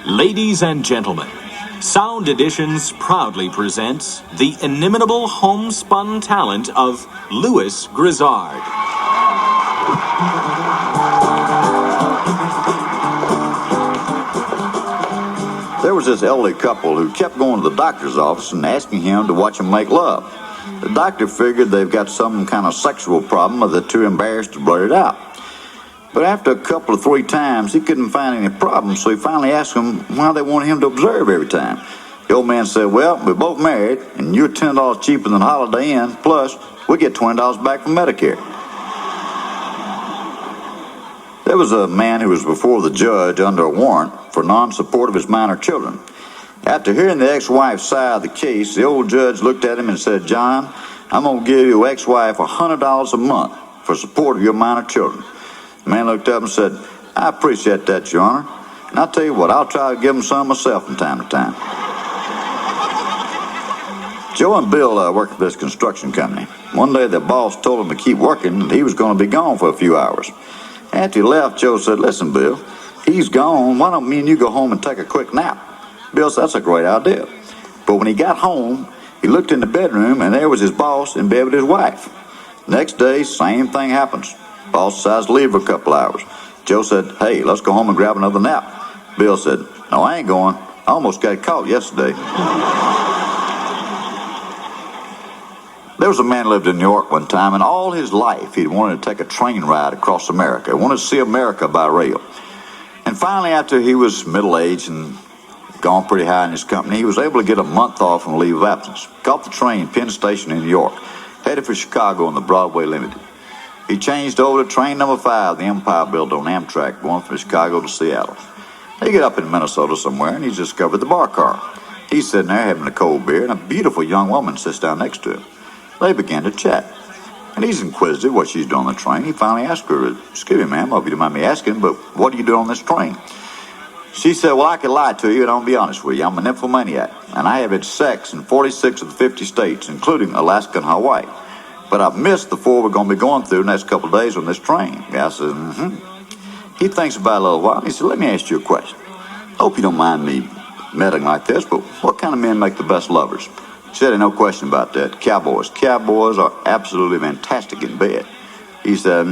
Ladies and gentlemen, Sound Editions proudly presents the inimitable homespun talent of Louis Grizzard. There was this elderly couple who kept going to the doctor's office and asking him to watch them make love. The doctor figured they've got some kind of sexual problem or they're too embarrassed to blurt it out. But after a couple of 3 times, he couldn't find any problem, so he finally asked them why they wanted him to observe every time. The old man said, well, we're both married, and you're $10 cheaper than Holiday Inn, plus we get $20 back from Medicare. There was a man who was before the judge under a warrant for non-support of his minor children. After hearing the ex-wife's side of the case, the old judge looked at him and said, John, I'm going to give your ex-wife $100 a month for support of your minor children. The man looked up and said, I appreciate that, Your Honor. And I'll tell you what, I'll try to give them some myself from time to time. Joe and Bill worked at this construction company. One day the boss told him to keep working and he was going to be gone for a few hours. After he left, Joe said, listen, Bill, he's gone. Why don't me and you go home and take a quick nap? Bill said, that's a great idea. But when he got home, he looked in the bedroom and there was his boss in bed with his wife. Next day, same thing happens. Boss decides to leave for a couple hours. Joe said, hey, let's go home and grab another nap. Bill said, no, I ain't going. I almost got caught yesterday. There was a man who lived in New York one time, and all his life he'd wanted to take a train ride across America. He wanted to see America by rail. And finally, after he was middle-aged and gone pretty high in his company, he was able to get a month off on leave of absence. Caught the train, Penn Station in New York, headed for Chicago on the Broadway Limited. He changed over to train number 5, the Empire Builder on Amtrak, going from Chicago to Seattle. They get up in Minnesota somewhere, and he's discovered the bar car. He's sitting there having a cold beer, and a beautiful young woman sits down next to him. They began to chat. And he's inquisitive what she's doing on the train. He finally asked her, excuse me, ma'am, I hope you don't mind me asking, but what do you do on this train? She said, well, I could lie to you, and I'll be honest with you. I'm an nymphomaniac, and I have had sex in 46 of the 50 states, including Alaska and Hawaii. But I've missed the 4 we're going to be going through the next couple of days on this train. The guy says, He thinks about it a little while. He said, let me ask you a question. Hope you don't mind me meddling like this, but what kind of men make the best lovers? He said, no question about that. Cowboys. Cowboys are absolutely fantastic in bed. He said,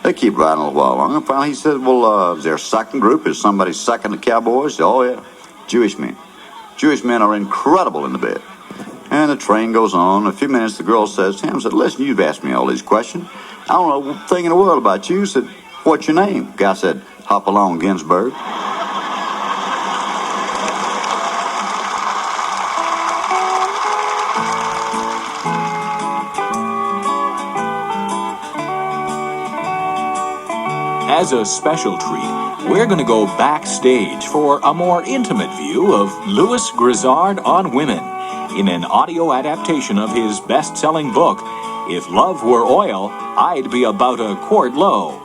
They keep riding a little while longer. And finally he said, well, is there a second group? Is somebody second to cowboys? He said, oh, yeah. Jewish men. Jewish men are incredible in the bed. And the train goes on. In a few minutes, the girl says to him, listen, you've asked me all these questions. I don't know a thing in the world about you. He said, what's your name? The guy said, hop along, Ginsburg. As a special treat, we're going to go backstage for a more intimate view of Louis Grizzard on women in an audio adaptation of his best-selling book, If Love Were Oil, I'd Be About a Quart Low.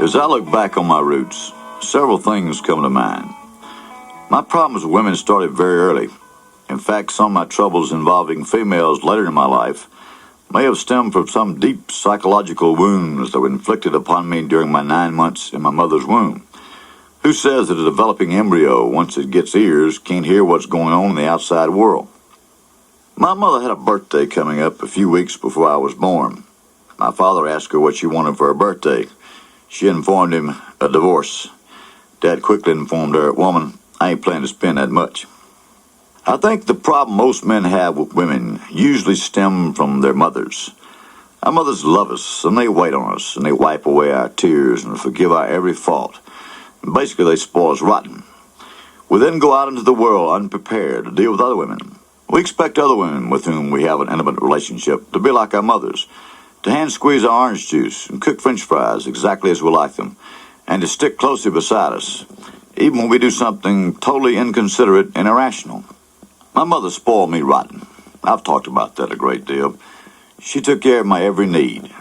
As I look back on my roots, several things come to mind. My problems with women started very early. In fact, some of my troubles involving females later in my life may have stemmed from some deep psychological wounds that were inflicted upon me during my 9 months in my mother's womb. Who says that a developing embryo, once it gets ears, can't hear what's going on in the outside world? My mother had a birthday coming up a few weeks before I was born. My father asked her what she wanted for her birthday. She informed him a divorce. Dad quickly informed her, woman, I ain't planning to spend that much. I think the problem most men have with women usually stem from their mothers. Our mothers love us, and they wait on us, and they wipe away our tears and forgive our every fault. And basically, they spoil us rotten. We then go out into the world unprepared to deal with other women. We expect other women with whom we have an intimate relationship to be like our mothers, to hand squeeze our orange juice and cook French fries exactly as we like them, and to stick closely beside us, even when we do something totally inconsiderate and irrational. My mother spoiled me rotten. I've talked about that a great deal. She took care of my every need,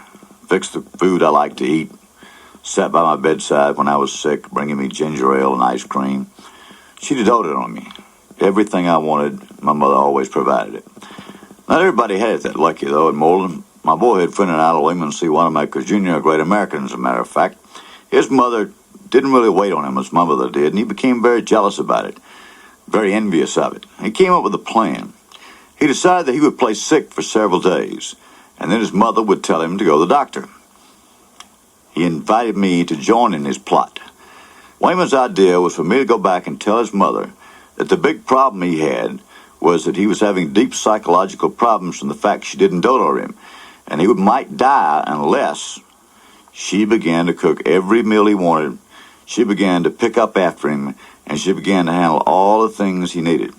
fixed the food I liked to eat, sat by my bedside when I was sick, bringing me ginger ale and ice cream. She doted on me. Everything I wanted, my mother always provided it. Not everybody had it that lucky, though, and more than My boyhood friend and idol, William C. Wanamaker Jr., a great American, as a matter of fact. His mother didn't really wait on him as my mother did, and he became very jealous about it, very envious of it. He came up with a plan. He decided that he would play sick for several days, and then his mother would tell him to go to the doctor. He invited me to join in his plot. Wayman's idea was for me to go back and tell his mother that the big problem he had was that he was having deep psychological problems from the fact she didn't dote on him, and he might die unless she began to cook every meal he wanted. She began to pick up after him, and she began to handle all the things he needed.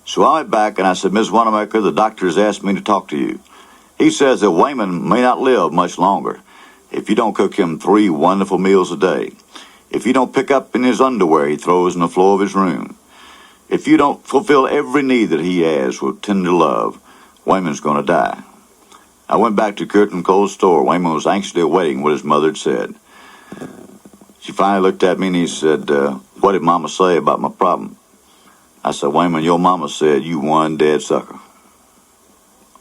So I went back and I said, Ms. Wanamaker, the doctor has asked me to talk to you. He says that Wayman may not live much longer if you don't cook him 3 wonderful meals a day, if you don't pick up in his underwear he throws on the floor of his room, if you don't fulfill every need that he has with tender love, Wayman's going to die. I went back to Curtin Cole's store. Wayman was anxiously awaiting what his mother had said. She finally looked at me and he said, what did Mama say about my problem? I said, Wayman, your mama said you one dead sucker.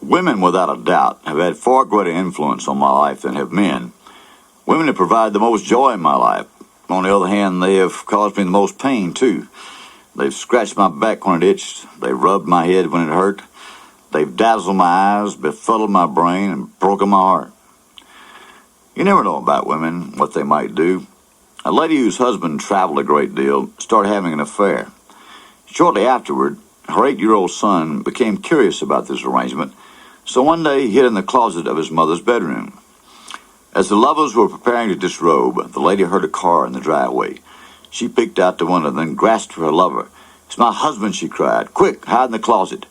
Women, without a doubt, have had far greater influence on my life than have men. Women have provided the most joy in my life. On the other hand, they have caused me the most pain, too. They've scratched my back when it itched. They've rubbed my head when it hurt. They've dazzled my eyes, befuddled my brain, and broken my heart. You never know about women, what they might do. A lady whose husband traveled a great deal started having an affair. Shortly afterward, her 8-year-old son became curious about this arrangement, so one day he hid in the closet of his mother's bedroom. As the lovers were preparing to disrobe, the lady heard a car in the driveway. She peeked out the window, then grasped her lover. It's my husband, she cried. Quick, hide in the closet.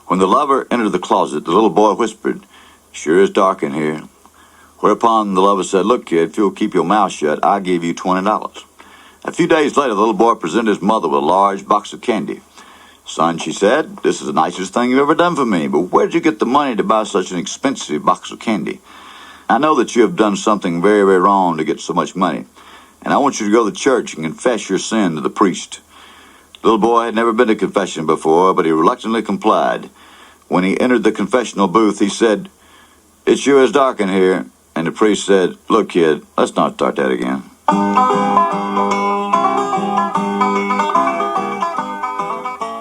When the lover entered the closet, the little boy whispered, Sure is dark in here. Whereupon the lover said, Look, kid, if you'll keep your mouth shut, I'll give you $20. A few days later, the little boy presented his mother with a large box of candy. Son, she said, this is the nicest thing you've ever done for me, but where did you get the money to buy such an expensive box of candy? I know that you have done something very, very wrong to get so much money, and I want you to go to church and confess your sin to the priest. The little boy had never been to confession before, but he reluctantly complied. When he entered the confessional booth, he said, It sure is dark in here. And the priest said, Look, kid, let's not start that again.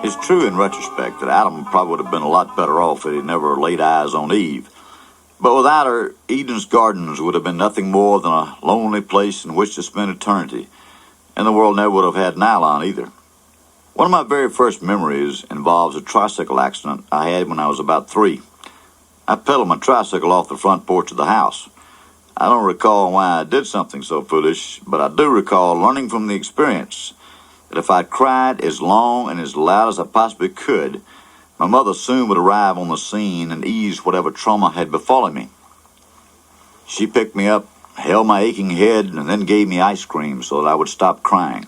It's true in retrospect that Adam probably would have been a lot better off if he never laid eyes on Eve. But without her, Eden's gardens would have been nothing more than a lonely place in which to spend eternity, and the world never would have had nylon either. One of my very first memories involves a tricycle accident I had when I was about 3. I pedaled my tricycle off the front porch of the house. I don't recall why I did something so foolish, but I do recall learning from the experience that if I cried as long and as loud as I possibly could, my mother soon would arrive on the scene and ease whatever trauma had befallen me. She picked me up, held my aching head, and then gave me ice cream so that I would stop crying.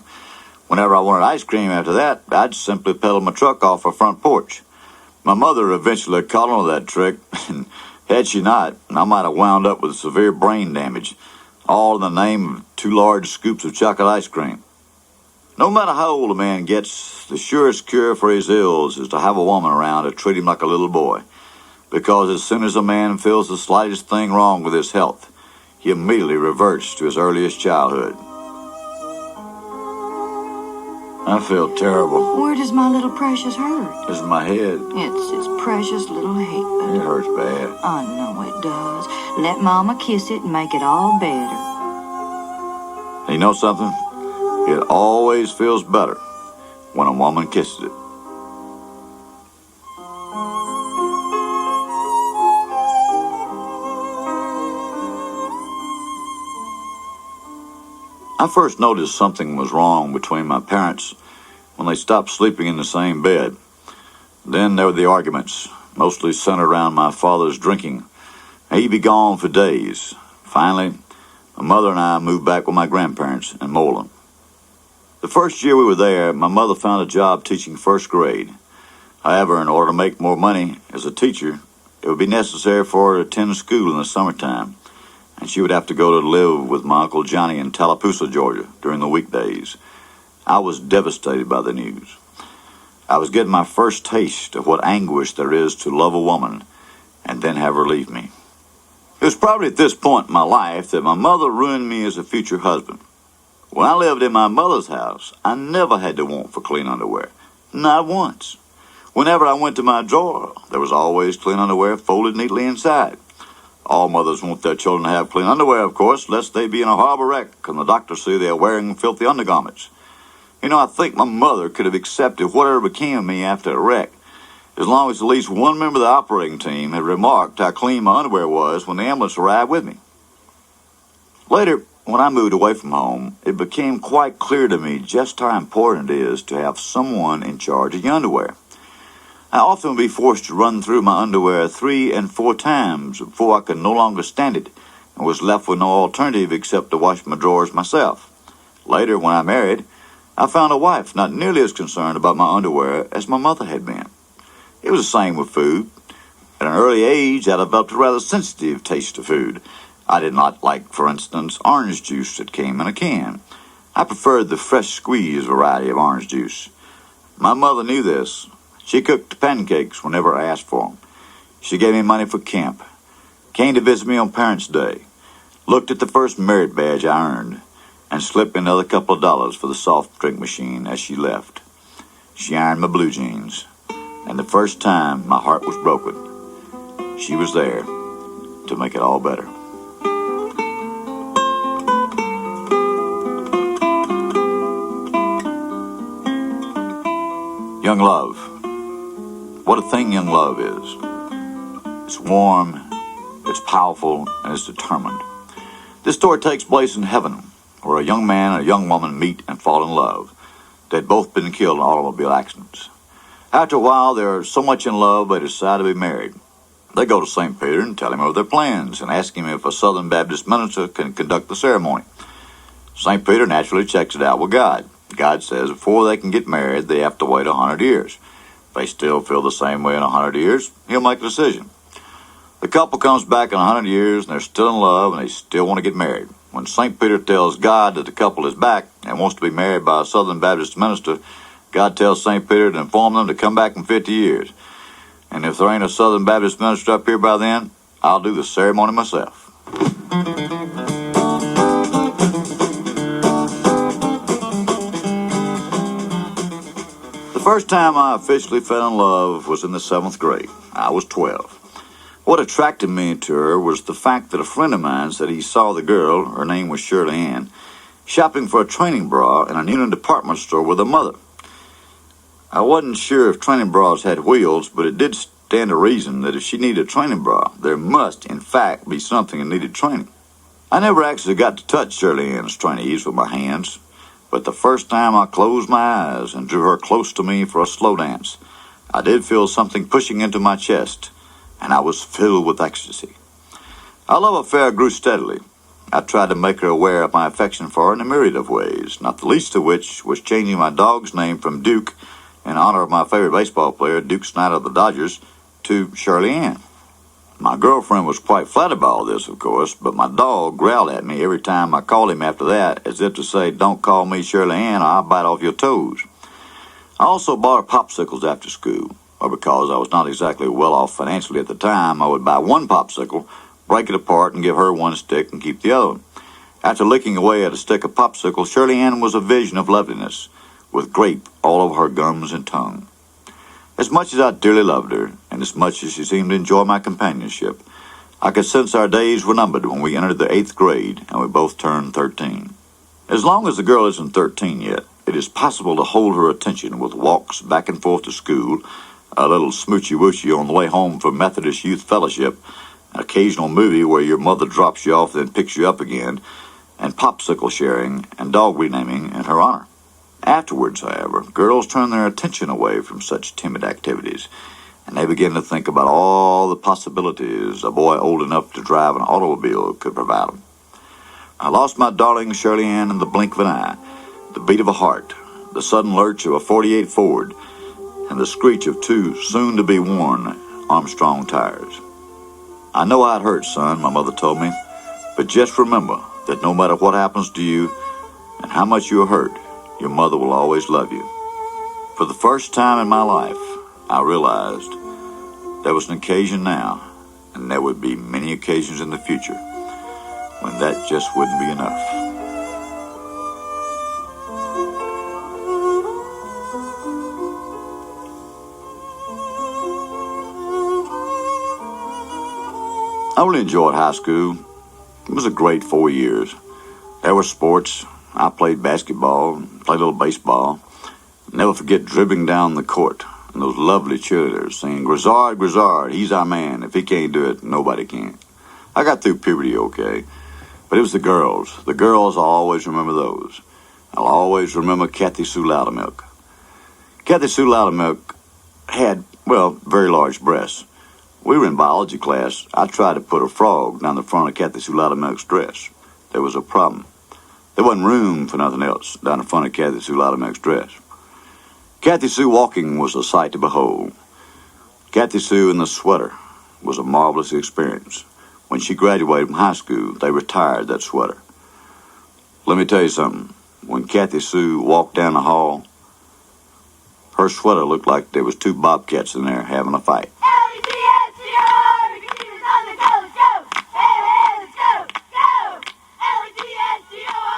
Whenever I wanted ice cream after that, I'd simply pedal my truck off her front porch. My mother eventually caught on to that trick, and had she not, I might have wound up with severe brain damage, all in the name of 2 large scoops of chocolate ice cream. No matter how old a man gets, the surest cure for his ills is to have a woman around to treat him like a little boy, because as soon as a man feels the slightest thing wrong with his health, he immediately reverts to his earliest childhood. I feel terrible. Where does my little precious hurt? This is my head. It's his precious little head. It hurts bad. I know it does. Let Mama kiss it and make it all better. And you know something? It always feels better when a woman kisses it. I first noticed something was wrong between my parents when they stopped sleeping in the same bed. Then there were the arguments, mostly centered around my father's drinking. He'd be gone for days. Finally, my mother and I moved back with my grandparents in Moreland. The first year we were there, my mother found a job teaching first grade. However, in order to make more money as a teacher, it would be necessary for her to attend school in the summertime, and she would have to go to live with my Uncle Johnny in Tallapoosa, Georgia, during the weekdays. I was devastated by the news. I was getting my first taste of what anguish there is to love a woman and then have her leave me. It was probably at this point in my life that my mother ruined me as a future husband. When I lived in my mother's house, I never had to want for clean underwear. Not once. Whenever I went to my drawer, there was always clean underwear folded neatly inside. All mothers want their children to have clean underwear, of course, lest they be in a horrible wreck and the doctors see they are wearing filthy undergarments. You know, I think my mother could have accepted whatever became of me after a wreck, as long as at least one member of the operating team had remarked how clean my underwear was when the ambulance arrived with me. Later, when I moved away from home, it became quite clear to me just how important it is to have someone in charge of your underwear. I often would be forced to run through my underwear 3 and 4 times before I could no longer stand it and was left with no alternative except to wash my drawers myself. Later, when I married, I found a wife not nearly as concerned about my underwear as my mother had been. It was the same with food. At an early age, I developed a rather sensitive taste to food. I did not like, for instance, orange juice that came in a can. I preferred the fresh squeezed variety of orange juice. My mother knew this. She cooked pancakes whenever I asked for them. She gave me money for camp, came to visit me on Parents' Day, looked at the first merit badge I earned, and slipped me another couple of dollars for the soft drink machine as she left. She ironed my blue jeans, and the first time my heart was broken, she was there to make it all better. Young love. What a thing young love is. It's warm, it's powerful, and it's determined. This story takes place in heaven, where a young man and a young woman meet and fall in love. They'd both been killed in automobile accidents. After a while, they're so much in love they decide to be married. They go to St. Peter and tell him of their plans and ask him if a Southern Baptist minister can conduct the ceremony. St. Peter naturally checks it out with God. God says before they can get married, they have to wait 100 years. If they still feel the same way in 100 years, he'll make a decision. The couple comes back in 100 years, and they're still in love, and they still want to get married. When St. Peter tells God that the couple is back and wants to be married by a Southern Baptist minister, God tells St. Peter to inform them to come back in 50 years. And if there ain't a Southern Baptist minister up here by then, I'll do the ceremony myself. The first time I officially fell in love was in the 7th grade. I was 12. What attracted me to her was the fact that a friend of mine said he saw the girl, her name was Shirley Ann, shopping for a training bra in a Newnan department store with her mother. I wasn't sure if training bras had wheels, but it did stand to reason that if she needed a training bra, there must, in fact, be something that needed training. I never actually got to touch Shirley Ann's trainees with my hands, but the first time I closed my eyes and drew her close to me for a slow dance, I did feel something pushing into my chest, and I was filled with ecstasy. Our love affair grew steadily. I tried to make her aware of my affection for her in a myriad of ways, not the least of which was changing my dog's name from Duke, in honor of my favorite baseball player, Duke Snider of the Dodgers, to Shirley Ann. My girlfriend was quite flattered by all this, of course, but my dog growled at me every time I called him after that, as if to say, "Don't call me Shirley Ann or I'll bite off your toes." I also bought her popsicles after school, or because I was not exactly well off financially at the time, I would buy one popsicle, break it apart, and give her one stick and keep the other one. After licking away at a stick of popsicle, Shirley Ann was a vision of loveliness, with grape all over her gums and tongue. As much as I dearly loved her, and as much as she seemed to enjoy my companionship, I could sense our days were numbered when we entered the 8th grade and we both turned 13. As long as the girl isn't 13 yet, it is possible to hold her attention with walks back and forth to school, a little smoochy-woochy on the way home from Methodist Youth Fellowship, an occasional movie where your mother drops you off then picks you up again, and popsicle sharing and dog renaming in her honor. Afterwards, however, girls turn their attention away from such timid activities, and they begin to think about all the possibilities a boy old enough to drive an automobile could provide them. I lost my darling Shirley Ann in the blink of an eye, the beat of a heart, the sudden lurch of a 48 Ford, and the screech of 2 soon-to-be-worn Armstrong tires. "I know I'd hurt, son," my mother told me, "but just remember that no matter what happens to you and how much you are hurt, your mother will always love you." For the first time in my life, I realized there was an occasion now, and there would be many occasions in the future when that just wouldn't be enough. I really enjoyed high school. It was a great 4 years. There were sports. I played basketball, played a little baseball. Never forget dribbling down the court and those lovely cheerleaders saying, "Grizzard, Grizzard, he's our man. If he can't do it, nobody can." I got through puberty okay, but it was the girls. The girls, I'll always remember those. I'll always remember Kathy Sue Loudermilk. Kathy Sue Loudermilk had, well, very large breasts. We were in biology class. I tried to put a frog down the front of Kathy Sue Loudermilk's dress. There was a problem. There wasn't room for nothing else down the front of Kathy Sue Loudermilk's dress. Kathy Sue walking was a sight to behold. Kathy Sue in the sweater was a marvelous experience. When she graduated from high school, they retired that sweater. Let me tell you something. When Kathy Sue walked down the hall, her sweater looked like there was two bobcats in there having a fight.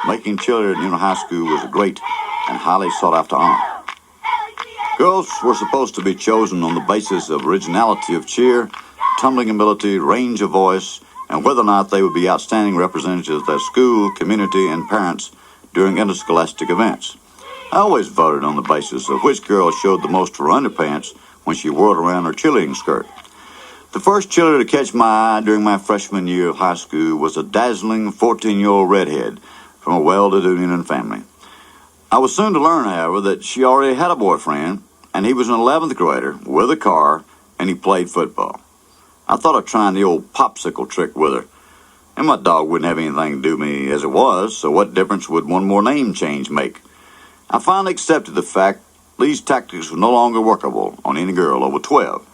Making cheerleader in high school was a great and highly sought-after honor. Girls were supposed to be chosen on the basis of originality of cheer, tumbling ability, range of voice, and whether or not they would be outstanding representatives of their school, community, and parents during interscholastic events. I always voted on the basis of which girl showed the most of her underpants when she whirled around her cheerleading skirt. The first cheerleader to catch my eye during my freshman year of high school was a dazzling 14-year-old redhead from a well-to-do Union family. I was soon to learn, however, that she already had a boyfriend, and he was an 11th grader with a car, and he played football. I thought of trying the old popsicle trick with her, and my dog wouldn't have anything to do with me as it was, so what difference would one more name change make? I finally accepted the fact these tactics were no longer workable on any girl over 12.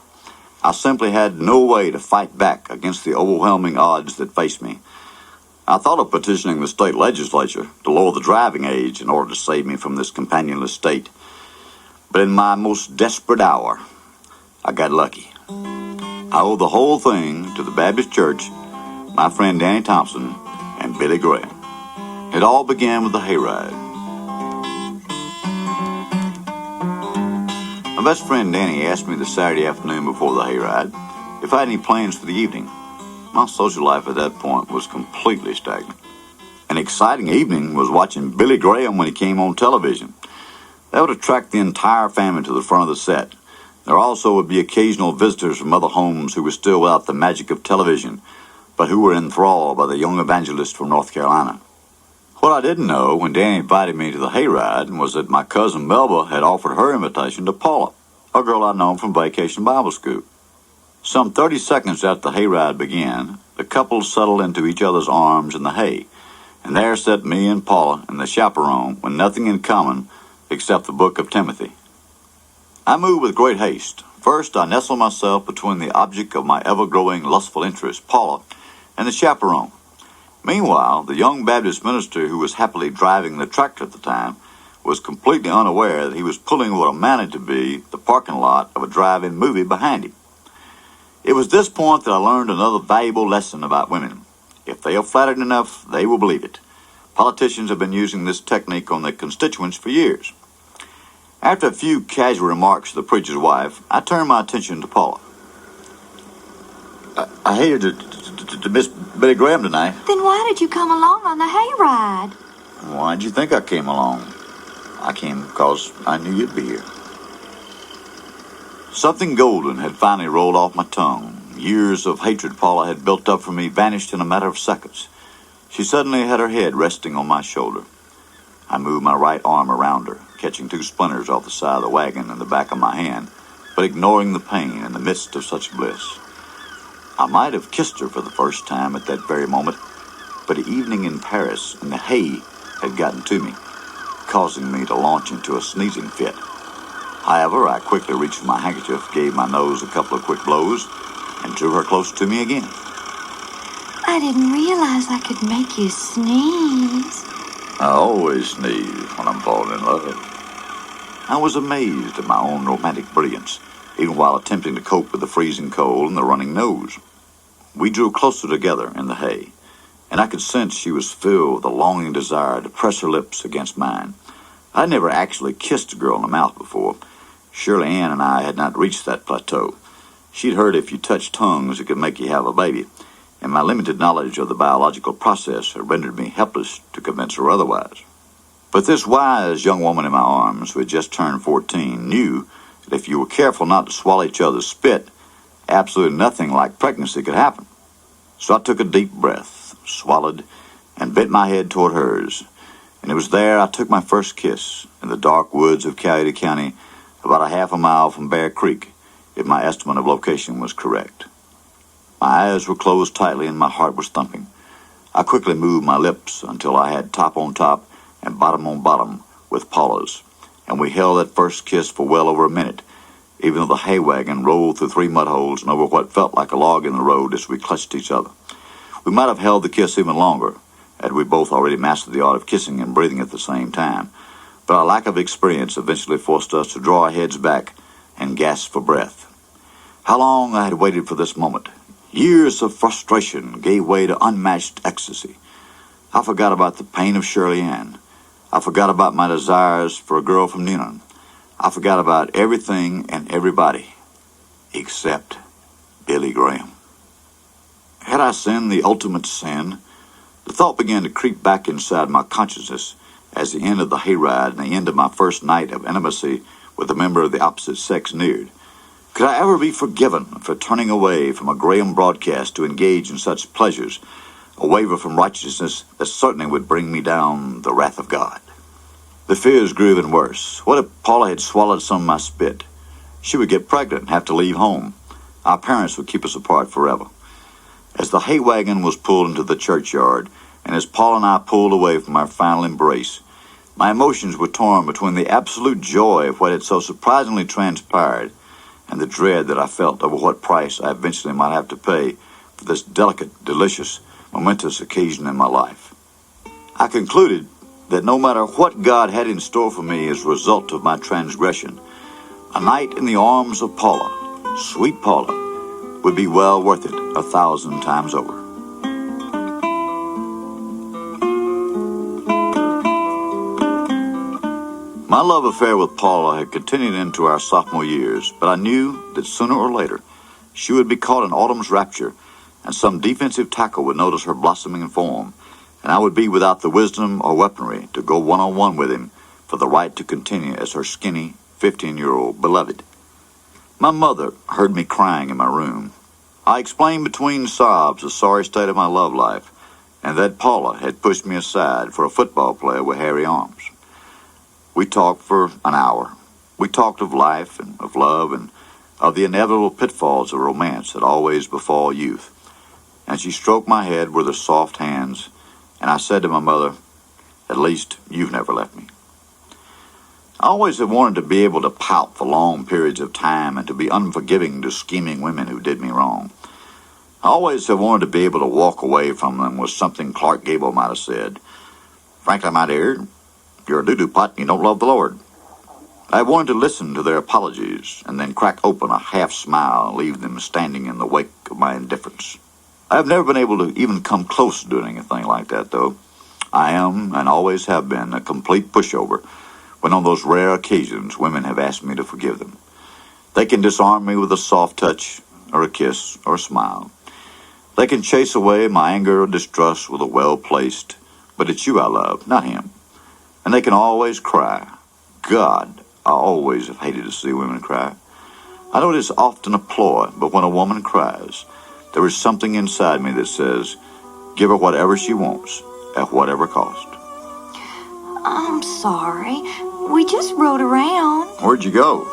I simply had no way to fight back against the overwhelming odds that faced me. I thought of petitioning the state legislature to lower the driving age in order to save me from this companionless state. But in my most desperate hour, I got lucky. I owe the whole thing to the Baptist Church, my friend Danny Thompson, and Billy Graham. It all began with the hayride. My best friend Danny asked me the Saturday afternoon before the hayride if I had any plans for the evening. My social life at that point was completely stagnant. An exciting evening was watching Billy Graham when he came on television. That would attract the entire family to the front of the set. There also would be occasional visitors from other homes who were still without the magic of television, but who were enthralled by the young evangelist from North Carolina. What I didn't know when Danny invited me to the hayride was that my cousin Melba had offered her invitation to Paula, a girl I'd known from Vacation Bible School. Some 30 seconds after the hayride began, the couple settled into each other's arms in the hay, and there sat me and Paula and the chaperone with nothing in common except the book of Timothy. I moved with great haste. First, I nestled myself between the object of my ever-growing lustful interest, Paula, and the chaperone. Meanwhile, the young Baptist minister who was happily driving the tractor at the time was completely unaware that he was pulling what amounted to be the parking lot of a drive-in movie behind him. It was this point that I learned another valuable lesson about women. If they are flattered enough, they will believe it. Politicians have been using this technique on their constituents for years. After a few casual remarks to the preacher's wife, I turned my attention to Paula. I hated to miss Billy Graham tonight. Then why did you come along on the hayride? Why did you think I came along? I came because I knew you'd be here. Something golden had finally rolled off my tongue. Years of hatred Paula had built up for me vanished in a matter of seconds. She suddenly had her head resting on my shoulder. I moved my right arm around her, catching two splinters off the side of the wagon in the back of my hand, but ignoring the pain in the midst of such bliss. I might have kissed her for the first time at that very moment, but the evening in Paris and the hay had gotten to me, causing me to launch into a sneezing fit. However, I quickly reached for my handkerchief, gave my nose a couple of quick blows, and drew her close to me again. I didn't realize I could make you sneeze. I always sneeze when I'm falling in love. I was amazed at my own romantic brilliance, even while attempting to cope with the freezing cold and the running nose. We drew closer together in the hay, and I could sense she was filled with a longing desire to press her lips against mine. I'd never actually kissed a girl in the mouth before. Shirley Ann and I had not reached that plateau. She'd heard if you touched tongues, it could make you have a baby, and my limited knowledge of the biological process had rendered me helpless to convince her otherwise. But this wise young woman in my arms, who had just turned 14, knew that if you were careful not to swallow each other's spit, absolutely nothing like pregnancy could happen. So I took a deep breath, swallowed, and bent my head toward hers. And it was there I took my first kiss, in the dark woods of Cayuga County, about a half a mile from Bear Creek, if my estimate of location was correct. My eyes were closed tightly and my heart was thumping. I quickly moved my lips until I had top on top and bottom on bottom with Paula's, and we held that first kiss for well over a minute, even though the hay wagon rolled through 3 mud holes and over what felt like a log in the road as we clutched each other. We might have held the kiss even longer, had we both already mastered the art of kissing and breathing at the same time, but our lack of experience eventually forced us to draw our heads back and gasp for breath. How long I had waited for this moment. Years of frustration gave way to unmatched ecstasy. I forgot about the pain of Shirley Ann. I forgot about my desires for a girl from Newnan. I forgot about everything and everybody, except Billy Graham. Had I sinned the ultimate sin? The thought began to creep back inside my consciousness as the end of the hayride and the end of my first night of intimacy with a member of the opposite sex neared. Could I ever be forgiven for turning away from a Graham broadcast to engage in such pleasures, a waiver from righteousness that certainly would bring me down the wrath of God? The fears grew even worse. What if Paula had swallowed some of my spit? She would get pregnant and have to leave home. Our parents would keep us apart forever. As the hay wagon was pulled into the churchyard, and as Paula and I pulled away from our final embrace, my emotions were torn between the absolute joy of what had so surprisingly transpired and the dread that I felt over what price I eventually might have to pay for this delicate, delicious, momentous occasion in my life. I concluded that no matter what God had in store for me as a result of my transgression, a night in the arms of Paula, sweet Paula, would be well worth it 1,000 times over. My love affair with Paula had continued into our sophomore years, but I knew that sooner or later she would be caught in autumn's rapture, and some defensive tackle would notice her blossoming form, and I would be without the wisdom or weaponry to go one-on-one with him for the right to continue as her skinny, 15-year-old beloved. My mother heard me crying in my room. I explained between sobs the sorry state of my love life, and that Paula had pushed me aside for a football player with hairy arms. We talked for an hour. We talked of life and of love and of the inevitable pitfalls of romance that always befall youth. And she stroked my head with her soft hands, and I said to my mother, "At least you've never left me." I always have wanted to be able to pout for long periods of time and to be unforgiving to scheming women who did me wrong. I always have wanted to be able to walk away from them with something Clark Gable might have said. "Frankly, my dear, you're a doo-doo pot and you don't love the Lord." I wanted to listen to their apologies and then crack open a half smile and leave them standing in the wake of my indifference. I have never been able to even come close to doing anything like that, though. I am, and always have been, a complete pushover when on those rare occasions women have asked me to forgive them. They can disarm me with a soft touch or a kiss or a smile. They can chase away my anger or distrust with a well-placed, "But it's you I love, not him." And they can always cry. God, I always have hated to see women cry. I know it is often a ploy, but when a woman cries, there is something inside me that says, give her whatever she wants, at whatever cost. I'm sorry. We just rode around. Where'd you go?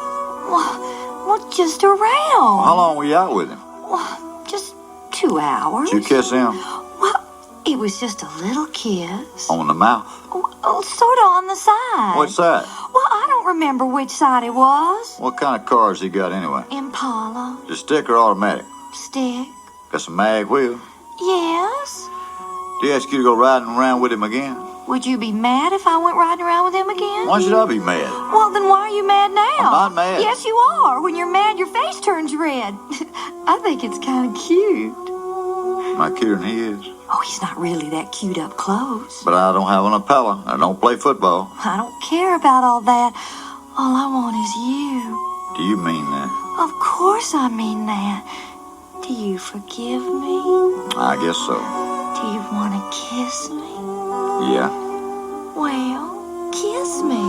Well, just around. How long were you out with him? Well, just 2 hours. Did you kiss him? Well, it was just a little kiss. On the mouth? Well, sort of on the side. What's that? Well, I don't remember which side it was. What kind of car has he got anyway? Impala. Is it stick or automatic? Stick. Got some mag wheel? Yes. Did he ask you to go riding around with him again? Would you be mad if I went riding around with him again? Why should I be mad? Well, then why are you mad now? I'm not mad. Yes, you are. When you're mad, your face turns red. I think it's kind of cute. Am I cuter than he is? Oh, he's not really that cute up close. But I don't have an appella. I don't play football. I don't care about all that. All I want is you. Do you mean that? Of course I mean that. Do you forgive me? I guess so. Do you want to kiss me? Yeah. Well, kiss me.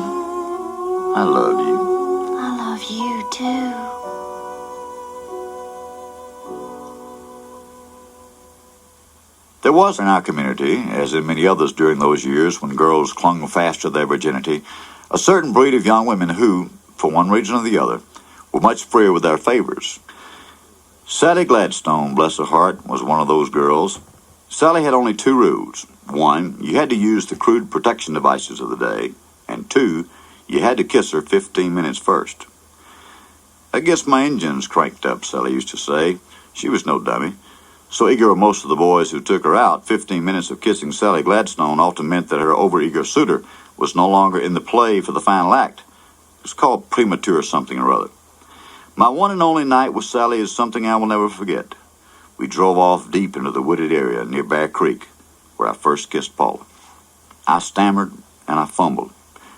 I love you. I love you too. There was in our community, as in many others during those years when girls clung fast to their virginity, a certain breed of young women who, for one reason or the other, were much freer with their favors. Sally Gladstone, bless her heart, was one of those girls. Sally had only two rules. One, you had to use the crude protection devices of the day. And two, you had to kiss her 15 minutes first. I guess my engine's cranked up, Sally used to say. She was no dummy. So eager were most of the boys who took her out, 15 minutes of kissing Sally Gladstone often meant that her over-eager suitor was no longer in the play for the final act. It was called premature something or other. My one and only night with Sally is something I will never forget. We drove off deep into the wooded area near Bear Creek, where I first kissed Paula. I stammered and I fumbled.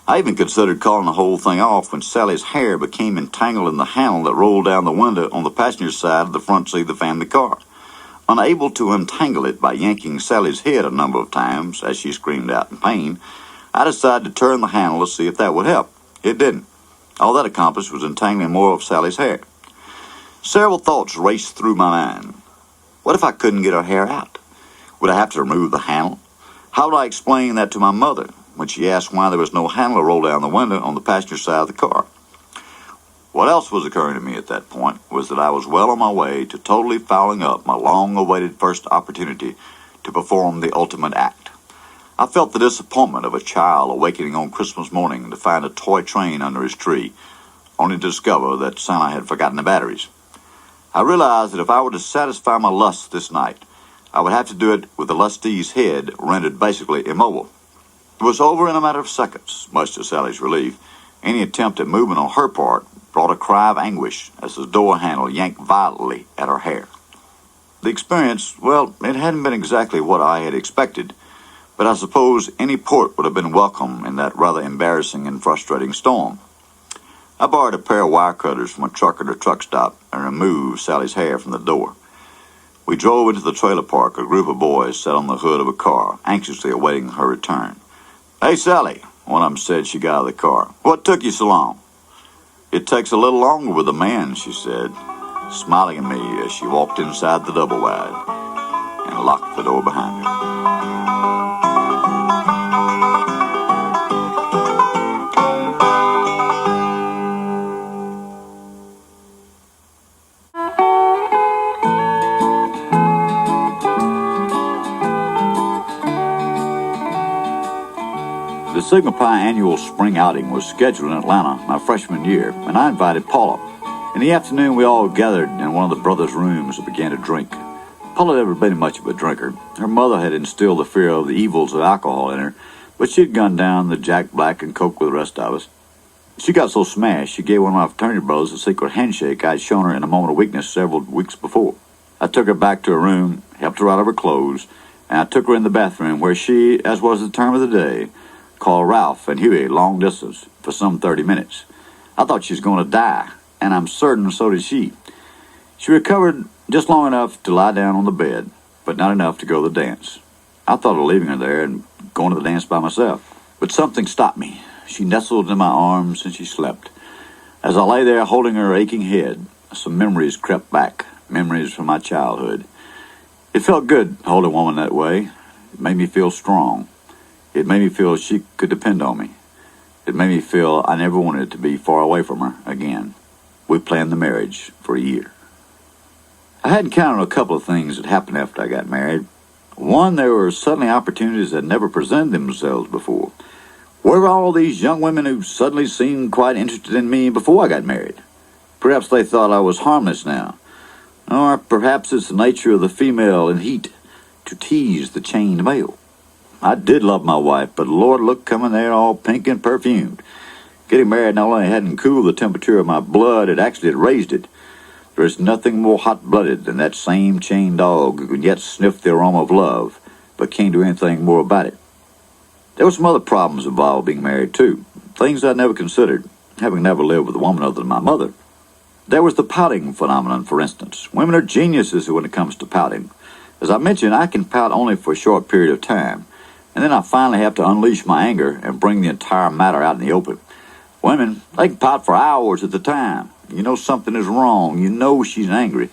I even considered calling the whole thing off when Sally's hair became entangled in the handle that rolled down the window on the passenger side of the front seat of the family car. Unable to untangle it by yanking Sally's head a number of times as she screamed out in pain, I decided to turn the handle to see if that would help. It didn't. All that accomplished was entangling more of Sally's hair. Several thoughts raced through my mind. What if I couldn't get her hair out? Would I have to remove the handle? How would I explain that to my mother when she asked why there was no handle to roll down the window on the passenger side of the car? What else was occurring to me at that point was that I was well on my way to totally fouling up my long-awaited first opportunity to perform the ultimate act. I felt the disappointment of a child awakening on Christmas morning to find a toy train under his tree, only to discover that Santa had forgotten the batteries. I realized that if I were to satisfy my lust this night, I would have to do it with the lustee's head rendered basically immobile. It was over in a matter of seconds, much to Sally's relief. Any attempt at movement on her part brought a cry of anguish as the door handle yanked violently at her hair. The experience, well, it hadn't been exactly what I had expected, but I suppose any port would have been welcome in that rather embarrassing and frustrating storm. I borrowed a pair of wire cutters from a truck at a truck stop and removed Sally's hair from the door. We drove into the trailer park. A group of boys sat on the hood of a car, anxiously awaiting her return. "Hey, Sally," one of them said. She got out of the car. "What took you so long?" "It takes a little longer with a man," she said, smiling at me as she walked inside the double wide and locked the door behind her. The Sigma Pi annual spring outing was scheduled in Atlanta my freshman year, and I invited Paula. In the afternoon, we all gathered in one of the brothers' rooms and began to drink. Paula had never been much of a drinker. Her mother had instilled the fear of the evils of alcohol in her, but she'd gunned down the Jack Black and Coke with the rest of us. She got so smashed, she gave one of my fraternity brothers a secret handshake I'd shown her in a moment of weakness several weeks before. I took her back to her room, helped her out of her clothes, and I took her in the bathroom where she, as was the term of the day, called Ralph and Huey long distance for some 30 minutes. I thought she was going to die, and I'm certain so did she. She recovered just long enough to lie down on the bed, but not enough to go to the dance. I thought of leaving her there and going to the dance by myself, but something stopped me. She nestled in my arms and she slept. As I lay there holding her aching head, some memories crept back, memories from my childhood. It felt good to hold a woman that way. It made me feel strong. It made me feel she could depend on me. It made me feel I never wanted to be far away from her again. We planned the marriage for a year. I hadn't counted on a couple of things that happened after I got married. One, there were suddenly opportunities that never presented themselves before. Where were all these young women who suddenly seemed quite interested in me before I got married? Perhaps they thought I was harmless now. Or perhaps it's the nature of the female in heat to tease the chained male. I did love my wife, but Lord, look, coming there all pink and perfumed. Getting married not only hadn't cooled the temperature of my blood, it actually had raised it. There is nothing more hot-blooded than that same chained dog who can yet sniff the aroma of love, but can't do anything more about it. There were some other problems involved being married, too. Things I never considered, having never lived with a woman other than my mother. There was the pouting phenomenon, for instance. Women are geniuses when it comes to pouting. As I mentioned, I can pout only for a short period of time, and then I finally have to unleash my anger and bring the entire matter out in the open. Women, they can pout for hours at a time. You know something is wrong. You know she's angry.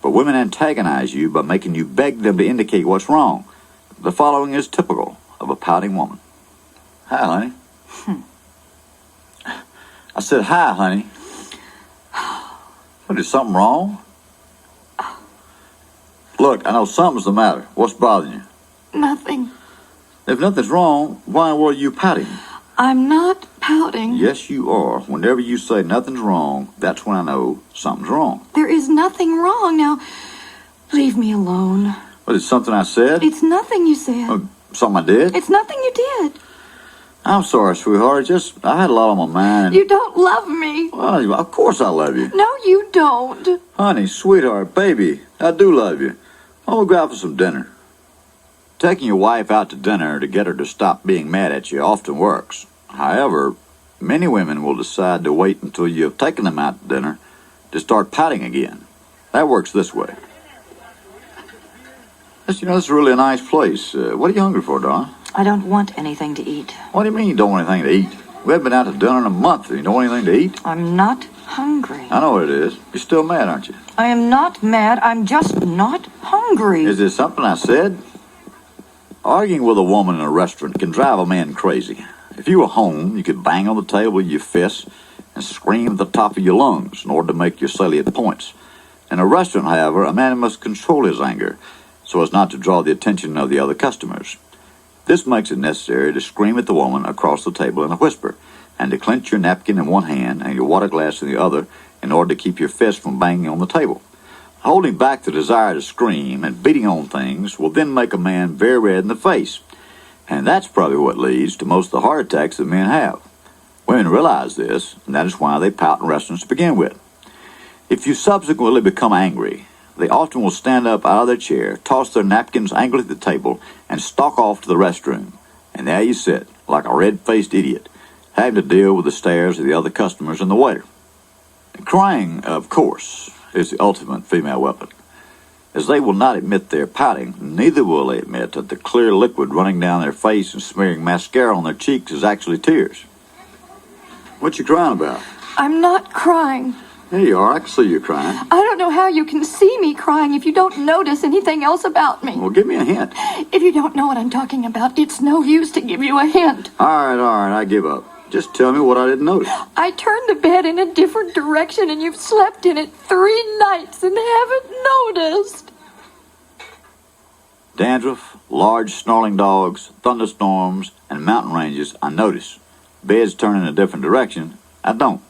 But women antagonize you by making you beg them to indicate what's wrong. The following is typical of a pouting woman. Hi, honey. I said, hi, honey. What, is something wrong? Look, I know something's the matter. What's bothering you? Nothing. If nothing's wrong, why were you pouting? I'm not pouting. Yes, you are. Whenever you say nothing's wrong, that's when I know something's wrong. There is nothing wrong. Now, leave me alone. What, is something I said? It's nothing you said. Something I did? It's nothing you did. I'm sorry, sweetheart. I had a lot on my mind. You don't love me. Well, of course I love you. No, you don't. Honey, sweetheart, baby, I do love you. I'm gonna go out for some dinner. Taking your wife out to dinner to get her to stop being mad at you often works. However, many women will decide to wait until you have taken them out to dinner to start pouting again. That works this way. This is really a nice place. What are you hungry for, darling? I don't want anything to eat. What do you mean you don't want anything to eat? We haven't been out to dinner in a month and you don't want anything to eat? I'm not hungry. I know what it is. You're still mad, aren't you? I am not mad. I'm just not hungry. Is there something I said? Arguing with a woman in a restaurant can drive a man crazy. If you were home, you could bang on the table with your fists and scream at the top of your lungs in order to make your salient points. In a restaurant, however, a man must control his anger so as not to draw the attention of the other customers. This makes it necessary to scream at the woman across the table in a whisper, and to clench your napkin in one hand and your water glass in the other in order to keep your fist from banging on the table. Holding back the desire to scream and beating on things will then make a man very red in the face. And that's probably what leads to most of the heart attacks that men have. Women realize this, and that is why they pout in restaurants to begin with. If you subsequently become angry, they often will stand up out of their chair, toss their napkins angrily at the table, and stalk off to the restroom. And there you sit, like a red-faced idiot, having to deal with the stares of the other customers and the waiter. And crying, of course, is the ultimate female weapon. As they will not admit their pouting, neither will they admit that the clear liquid running down their face and smearing mascara on their cheeks is actually tears. What you crying about? I'm not crying. There you are. I can see you crying. I don't know how you can see me crying if you don't notice anything else about me. Well, give me a hint. If you don't know what I'm talking about, it's no use to give you a hint. All right, I give up. Just tell me what I didn't notice. I turned the bed in a different direction and you've slept in it 3 nights and haven't noticed. Dandruff, large snarling dogs, thunderstorms, and mountain ranges, I notice. Beds turn in a different direction, I don't.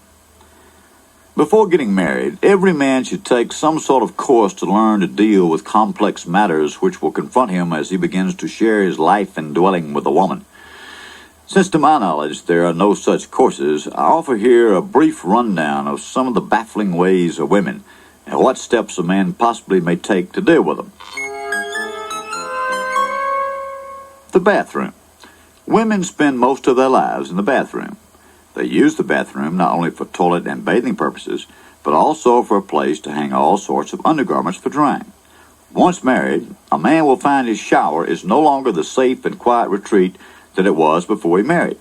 Before getting married, every man should take some sort of course to learn to deal with complex matters which will confront him as he begins to share his life and dwelling with a woman. Since to my knowledge there are no such courses, I offer here a brief rundown of some of the baffling ways of women and what steps a man possibly may take to deal with them. The bathroom. Women spend most of their lives in the bathroom. They use the bathroom not only for toilet and bathing purposes, but also for a place to hang all sorts of undergarments for drying. Once married, a man will find his shower is no longer the safe and quiet retreat that it was before he married.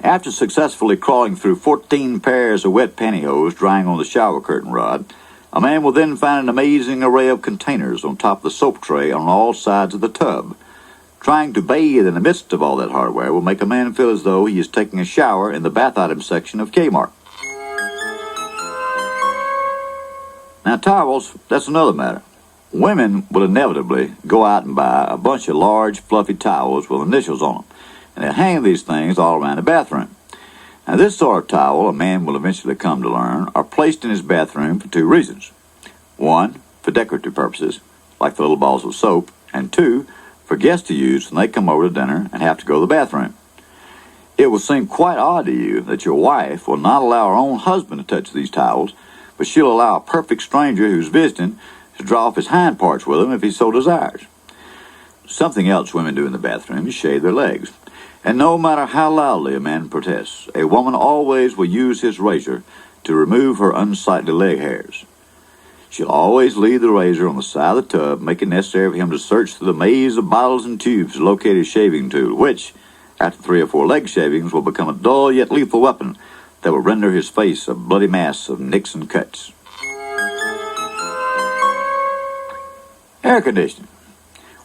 After successfully crawling through 14 pairs of wet pantyhose drying on the shower curtain rod, a man will then find an amazing array of containers on top of the soap tray on all sides of the tub. Trying to bathe in the midst of all that hardware will make a man feel as though he is taking a shower in the bath items section of Kmart. Now, towels, that's another matter. Women will inevitably go out and buy a bunch of large, fluffy towels with initials on them, and they'll hang these things all around the bathroom. Now, this sort of towel, a man will eventually come to learn, are placed in his bathroom for 2 reasons. 1, for decorative purposes, like the little balls of soap, and 2, for guests to use when they come over to dinner and have to go to the bathroom. It will seem quite odd to you that your wife will not allow her own husband to touch these towels, but she'll allow a perfect stranger who's visiting to draw off his hind parts with him if he so desires. Something else women do in the bathroom is shave their legs. And no matter how loudly a man protests, a woman always will use his razor to remove her unsightly leg hairs. She'll always leave the razor on the side of the tub, making it necessary for him to search through the maze of bottles and tubes to locate his shaving tool, which, after 3 or 4 leg shavings, will become a dull yet lethal weapon that will render his face a bloody mass of nicks and cuts. Air conditioning.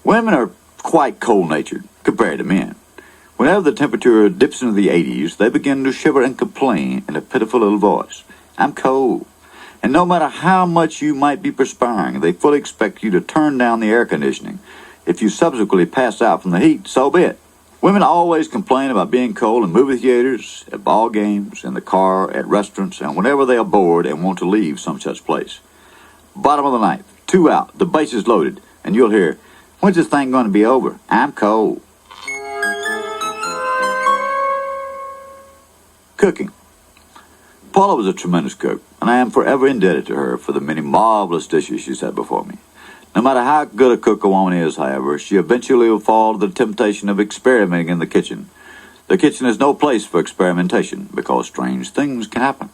Women are quite cold-natured compared to men. Whenever the temperature dips into the 80s, they begin to shiver and complain in a pitiful little voice. I'm cold. And no matter how much you might be perspiring, they fully expect you to turn down the air conditioning. If you subsequently pass out from the heat, so be it. Women always complain about being cold in movie theaters, at ball games, in the car, at restaurants, and whenever they are bored and want to leave some such place. Bottom of the ninth, 2 out, the base is loaded, and you'll hear, when's this thing going to be over? I'm cold. Cooking. Paula was a tremendous cook, and I am forever indebted to her for the many marvelous dishes she set before me. No matter how good a cook a woman is, however, she eventually will fall to the temptation of experimenting in the kitchen. The kitchen is no place for experimentation, because strange things can happen.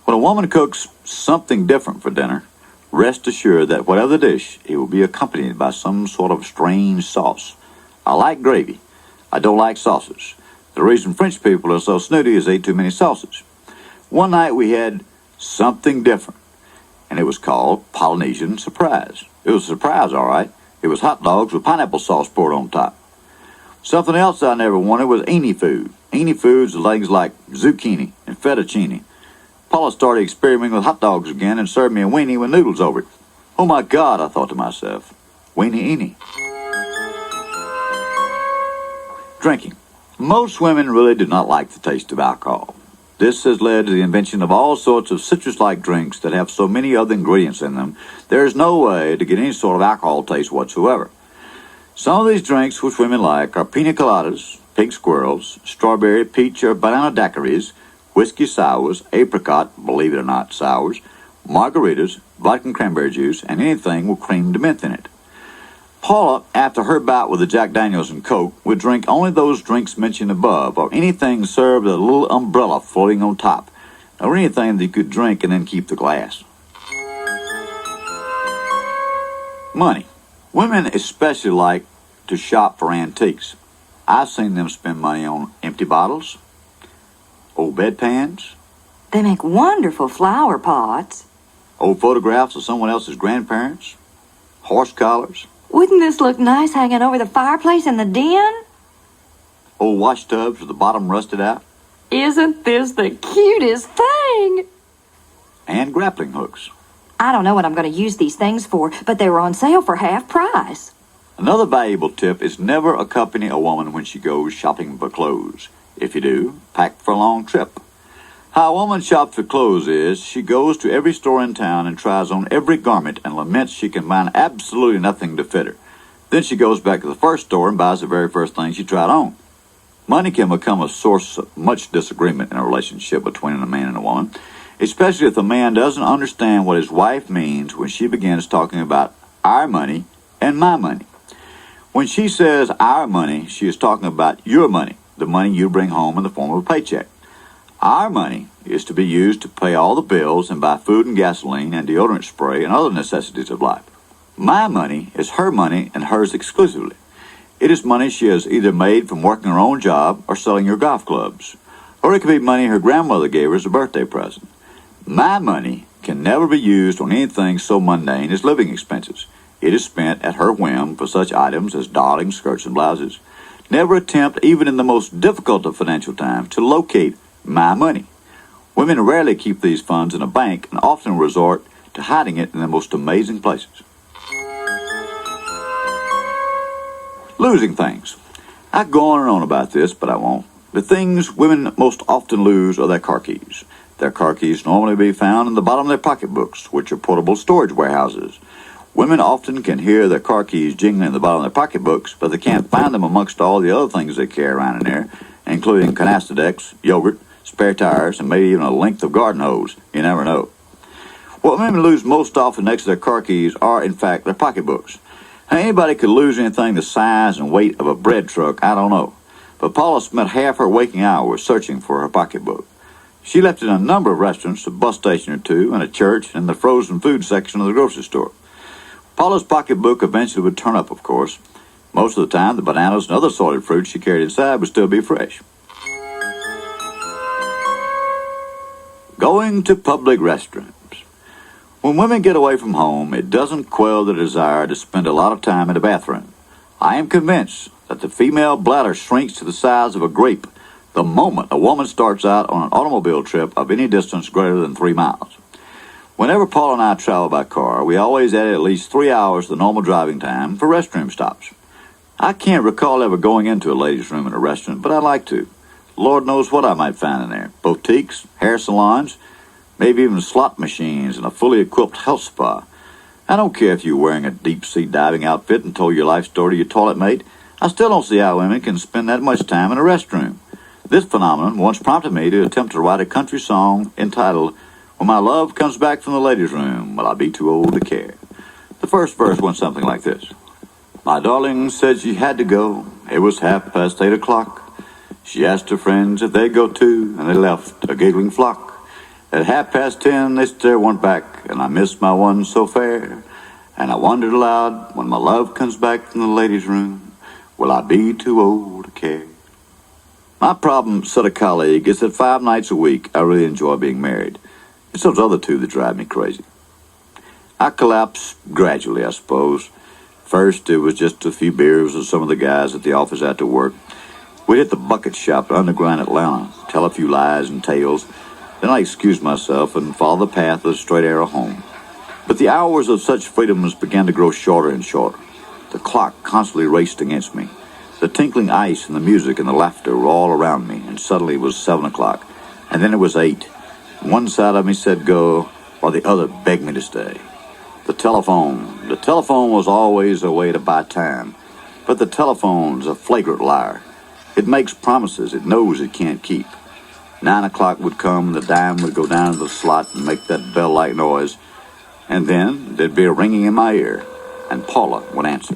When a woman cooks something different for dinner, rest assured that whatever the dish, it will be accompanied by some sort of strange sauce. I like gravy. I don't like sauces. The reason French people are so snooty is they eat too many sauces. One night we had something different, and it was called Polynesian Surprise. It was a surprise, all right. It was hot dogs with pineapple sauce poured on top. Something else I never wanted was Eenie food. Eenie foods are things like zucchini and fettuccine. Paula started experimenting with hot dogs again and served me a weenie with noodles over it. Oh my God, I thought to myself. Weenie Eenie. Drinking. Most women really do not like the taste of alcohol. This has led to the invention of all sorts of citrus-like drinks that have so many other ingredients in them, there is no way to get any sort of alcohol taste whatsoever. Some of these drinks which women like are pina coladas, pig squirrels, strawberry, peach, or banana daiquiris, whiskey sours, apricot, believe it or not, sours, margaritas, vodka and cranberry juice, and anything with creamed mint in it. Paula, after her bout with the Jack Daniels and Coke, would drink only those drinks mentioned above, or anything served with a little umbrella floating on top, or anything that you could drink and then keep the glass. Money. Women especially like to shop for antiques. I've seen them spend money on empty bottles, old bedpans, They make wonderful flower pots. old photographs of someone else's grandparents, horse collars, Wouldn't this look nice hanging over the fireplace in the den? old wash tubs with the bottom rusted out, Isn't this the cutest thing? and grappling hooks. I don't know what I'm going to use these things for, but they were on sale for half price. Another valuable tip is never accompany a woman when she goes shopping for clothes. If you do, pack for a long trip. How a woman shops for clothes is, she goes to every store in town and tries on every garment and laments she can find absolutely nothing to fit her. Then she goes back to the first store and buys the very first thing she tried on. Money can become a source of much disagreement in a relationship between a man and a woman, especially if the man doesn't understand what his wife means when she begins talking about our money and my money. When she says our money, she is talking about your money, the money you bring home in the form of a paycheck. Our money is to be used to pay all the bills and buy food and gasoline and deodorant spray and other necessities of life. My money is her money and hers exclusively. It is money she has either made from working her own job or selling her golf clubs. Or it could be money her grandmother gave her as a birthday present. My money can never be used on anything so mundane as living expenses. It is spent at her whim for such items as darling skirts and blouses. Never attempt, even in the most difficult of financial times, to locate my money. Women rarely keep these funds in a bank and often resort to hiding it in the most amazing places. Losing things. I go on and on about this, but I won't. The things women most often lose are their car keys. Their car keys normally be found in the bottom of their pocketbooks, which are portable storage warehouses. Women often can hear their car keys jingling in the bottom of their pocketbooks, but they can't find them amongst all the other things they carry around in there, including canasta decks, yogurt, spare tires, and maybe even a length of garden hose. You never know. What women lose most often next to their car keys are, in fact, their pocketbooks. Now, anybody could lose anything the size and weight of a bread truck, I don't know. But Paula spent half her waking hours searching for her pocketbook. She left it in a number of restaurants, a bus station or two, and a church, and the frozen food section of the grocery store. Paula's pocketbook eventually would turn up, of course. Most of the time, the bananas and other assorted fruits she carried inside would still be fresh. Going to public restrooms. When women get away from home, it doesn't quell the desire to spend a lot of time in the bathroom. I am convinced that the female bladder shrinks to the size of a grape the moment a woman starts out on an automobile trip of any distance greater than 3 miles. Whenever Paula and I travel by car, we always add at least 3 hours to the normal driving time for restroom stops. I can't recall ever going into a ladies' room in a restaurant, but I'd like to. Lord knows what I might find in there. Boutiques, hair salons, maybe even slot machines and a fully equipped health spa. I don't care if you're wearing a deep-sea diving outfit and told your life story to your toilet mate. I still don't see how women can spend that much time in a restroom. This phenomenon once prompted me to attempt to write a country song entitled, "When My Love Comes Back from the Ladies' Room, Will I Be Too Old to Care?" The first verse went something like this. My darling said she had to go. It was 8:30. She asked her friends if they'd go too, and they left a giggling flock. At 10:30, they still weren't back, and I missed my one so fair. And I wondered aloud, when my love comes back from the ladies' room, will I be too old to care? My problem, said a colleague, is that 5 nights a week I really enjoy being married. It's those other 2 that drive me crazy. I collapsed gradually, I suppose. First, it was just a few beers with some of the guys at the office after work. We'd hit the bucket shop at Underground Atlanta, tell a few lies and tales. Then I excused myself and followed the path of the straight arrow home. But the hours of such freedoms began to grow shorter and shorter. The clock constantly raced against me. The tinkling ice and the music and the laughter were all around me, and suddenly it was 7 o'clock, and then it was 8. One side of me said go, while the other begged me to stay. The telephone was always a way to buy time, but the telephone's a flagrant liar. It makes promises it knows it can't keep. 9 o'clock would come, and the dime would go down to the slot and make that bell-like noise, and then there'd be a ringing in my ear, and Paula would answer.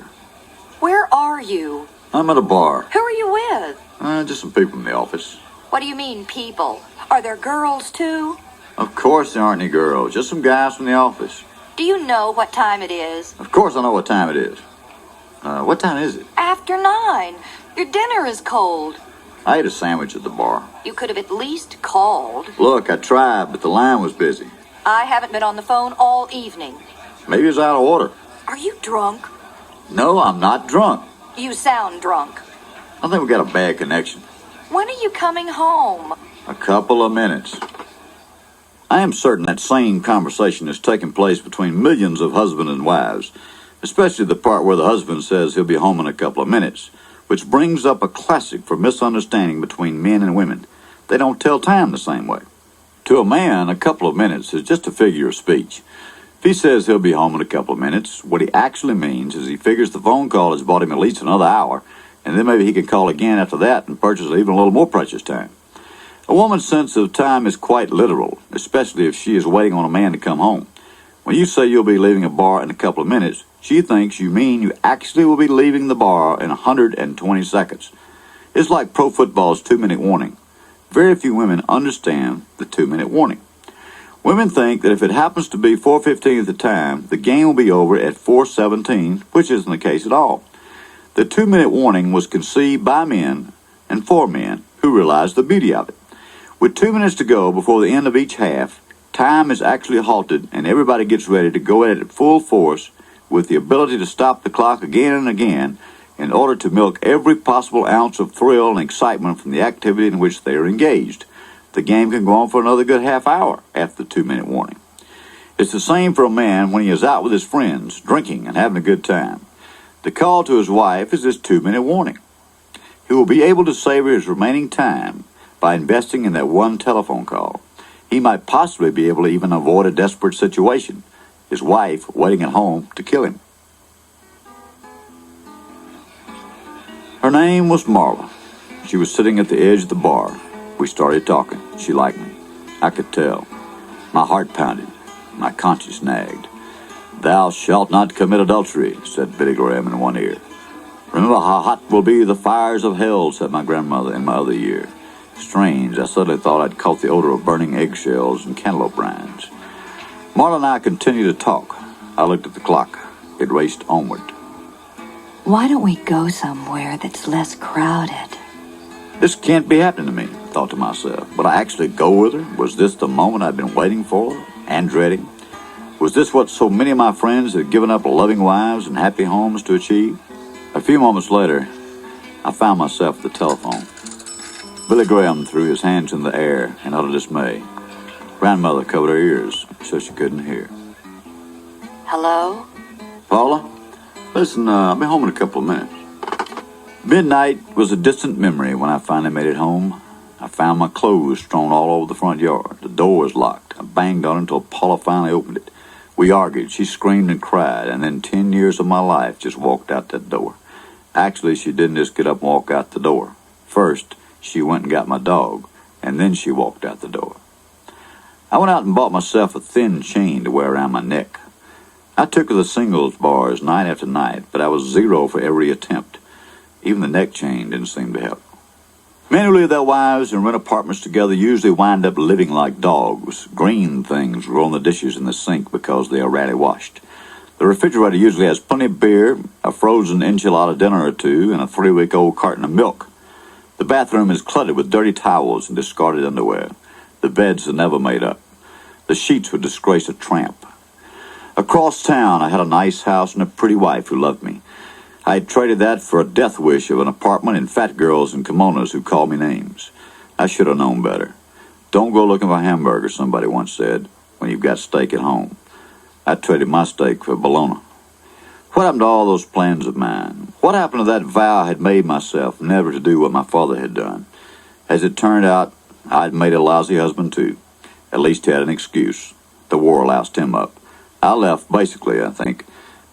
Where are you? I'm at a bar. Who are you with? Just some people in the office. What do you mean, people? Are there girls, too? Of course there aren't any girls, just some guys from the office. Do you know what time it is? Of course I know what time it is. What time is it? After 9. Your dinner is cold. I ate a sandwich at the bar. You could have at least called. Look, I tried, but the line was busy. I haven't been on the phone all evening. Maybe it's out of order. Are you drunk? No, I'm not drunk. You sound drunk. I think we got a bad connection. When are you coming home? A couple of minutes. I am certain that same conversation is taking place between millions of husbands and wives, especially the part where the husband says he'll be home in a couple of minutes, which brings up a classic for misunderstanding between men and women. They don't tell time the same way. To a man, a couple of minutes is just a figure of speech. If he says he'll be home in a couple of minutes, what he actually means is he figures the phone call has bought him at least another hour, and then maybe he can call again after that and purchase even a little more precious time. A woman's sense of time is quite literal, especially if she is waiting on a man to come home. When you say you'll be leaving a bar in a couple of minutes, she thinks you mean you actually will be leaving the bar in 120 seconds. It's like pro football's 2-minute warning. Very few women understand the 2-minute warning. Women think that if it happens to be 4:15 at the time, the game will be over at 4:17, which isn't the case at all. The 2-minute warning was conceived by men and for men who realized the beauty of it. With 2 minutes to go before the end of each half, time is actually halted and everybody gets ready to go at it at full force with the ability to stop the clock again and again in order to milk every possible ounce of thrill and excitement from the activity in which they are engaged. The game can go on for another good half hour after the 2-minute warning. It's the same for a man when he is out with his friends, drinking and having a good time. The call to his wife is this 2-minute warning. He will be able to savor his remaining time by investing in that one telephone call. He might possibly be able to even avoid a desperate situation, his wife waiting at home to kill him. Her name was Marla. She was sitting at the edge of the bar. We started talking. She liked me. I could tell. My heart pounded. My conscience nagged. "Thou shalt not commit adultery," said Billy Graham in one ear. "Remember how hot will be the fires of hell," said my grandmother in my other ear. Strange, I suddenly thought I'd caught the odor of burning eggshells and cantaloupe rinds. Marla and I continued to talk. I looked at the clock. It raced onward. Why don't we go somewhere that's less crowded? This can't be happening to me, I thought to myself. Would I actually go with her? Was this the moment I'd been waiting for and dreading? Was this what so many of my friends had given up loving wives and happy homes to achieve? A few moments later, I found myself at the telephone. Billy Graham threw his hands in the air in utter dismay. Grandmother covered her ears so she couldn't hear. Hello? "Paula, listen, I'll be home in a couple of minutes." Midnight was a distant memory when I finally made it home. I found my clothes strewn all over the front yard. The door was locked. I banged on it until Paula finally opened it. We argued. She screamed and cried, and then 10 years of my life just walked out that door. Actually, she didn't just get up and walk out the door. First, she went and got my dog, and then she walked out the door. I went out and bought myself a thin chain to wear around my neck. I took to the singles bars night after night, but I was zero for every attempt. Even the neck chain didn't seem to help. Men who leave their wives and rent apartments together usually wind up living like dogs. Green things grow on the dishes in the sink because they are rarely washed. The refrigerator usually has plenty of beer, a frozen enchilada dinner or two, and a 3-week-old carton of milk. The bathroom is cluttered with dirty towels and discarded underwear. The beds are never made up. The sheets would disgrace a tramp. Across town, I had a nice house and a pretty wife who loved me. I had traded that for a death wish of an apartment and fat girls in kimonos who called me names. I should have known better. "Don't go looking for hamburgers," somebody once said, "when you've got steak at home." I traded my steak for bologna. What happened to all those plans of mine? What happened to that vow I had made myself never to do what my father had done? As it turned out, I'd made a lousy husband too. At least he had an excuse. The war loused him up. I left basically, I think,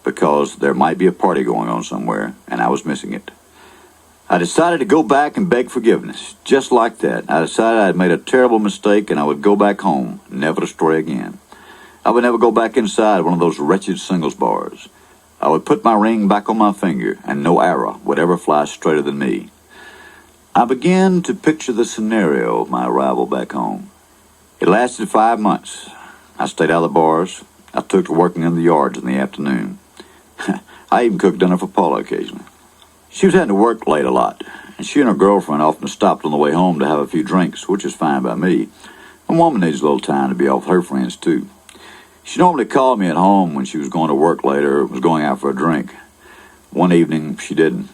because there might be a party going on somewhere, and I was missing it. I decided to go back and beg forgiveness. Just like that, I decided I had made a terrible mistake and I would go back home, never to stray again. I would never go back inside one of those wretched singles bars. I would put my ring back on my finger, and no arrow would ever fly straighter than me. I began to picture the scenario of my arrival back home. It lasted 5 months. I stayed out of the bars. I took to working in the yards in the afternoon. I even cooked dinner for Paula occasionally. She was having to work late a lot, and she and her girlfriend often stopped on the way home to have a few drinks, which is fine by me. A woman needs a little time to be off with her friends, too. She normally called me at home when she was going to work later or was going out for a drink. One evening, she didn't.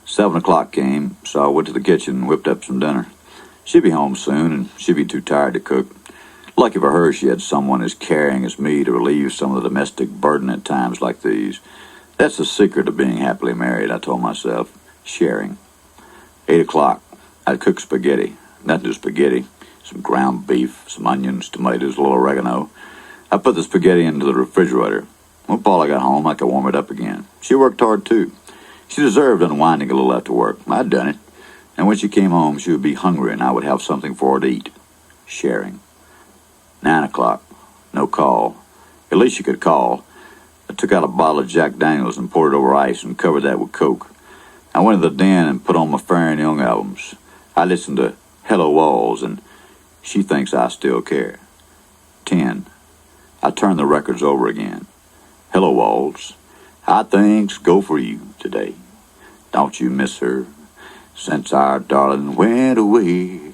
7 o'clock came, so I went to the kitchen and whipped up some dinner. She'd be home soon, and she'd be too tired to cook. Lucky for her, she had someone as caring as me to relieve some of the domestic burden at times like these. That's the secret of being happily married, I told myself. Sharing. 8 o'clock. I'd cook spaghetti. Nothing to spaghetti. Some ground beef, some onions, tomatoes, a little oregano. I put the spaghetti into the refrigerator. When Paula got home, I could warm it up again. She worked hard, too. She deserved unwinding a little after work. I'd done it. And when she came home, she would be hungry and I would have something for her to eat. Sharing. 9 o'clock. No call. At least she could call. I took out a bottle of Jack Daniels and poured it over ice and covered that with Coke. I went to the den and put on my Fair and Young albums. I listened to Hello Walls and She Thinks I Still Care. 10. I turned the records over again. Hello Walls. How things go for you today. Don't you miss her since our darling went away?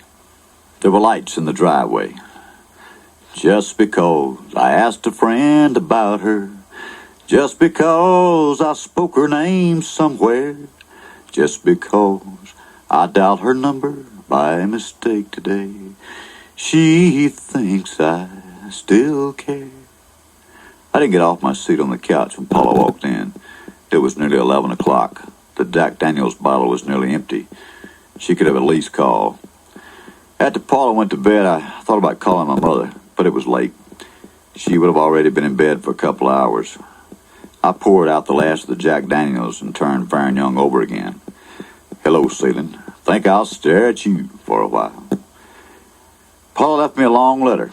There were lights in the driveway. Just because I asked a friend about her. Just because I spoke her name somewhere. Just because I dialed her number by mistake today. She thinks I still care. I didn't get off my seat on the couch when Paula walked in. It was nearly 11 o'clock. The Jack Daniels bottle was nearly empty. She could have at least called. After Paula went to bed, I thought about calling my mother, but it was late. She would have already been in bed for a couple of hours. I poured out the last of the Jack Daniels and turned Fair and Young over again. Hello, ceiling. Think I'll stare at you for a while. Paula left me a long letter.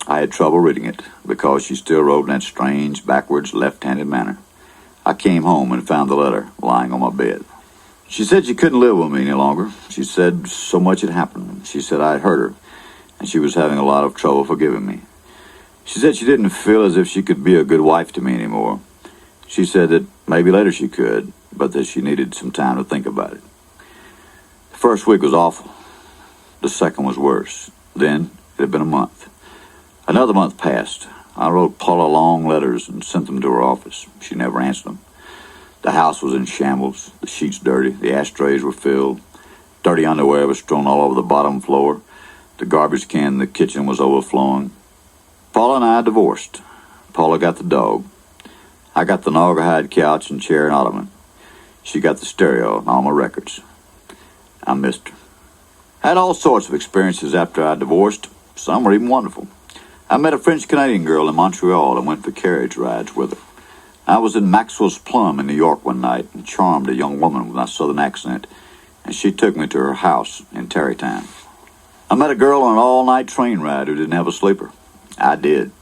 I had trouble reading it because she still wrote in that strange, backwards, left-handed manner. I came home and found the letter lying on my bed. She said she couldn't live with me any longer. She said so much had happened. She said I had hurt her, and she was having a lot of trouble forgiving me. She said she didn't feel as if she could be a good wife to me anymore. She said that maybe later she could, but that she needed some time to think about it. The first week was awful. The second was worse. Then it had been a month. Another month passed. I wrote Paula long letters and sent them to her office. She never answered them. The house was in shambles, the sheets dirty, the ashtrays were filled, dirty underwear was strewn all over the bottom floor, the garbage can in the kitchen was overflowing. Paula and I divorced. Paula got the dog. I got the naugahyde couch and chair and ottoman. She got the stereo and all my records. I missed her. I had all sorts of experiences after I divorced. Some were even wonderful. I met a French-Canadian girl in Montreal and went for carriage rides with her. I was in Maxwell's Plum in New York one night and charmed a young woman with a southern accent, and she took me to her house in Tarrytown. I met a girl on an all-night train ride who didn't have a sleeper. I did.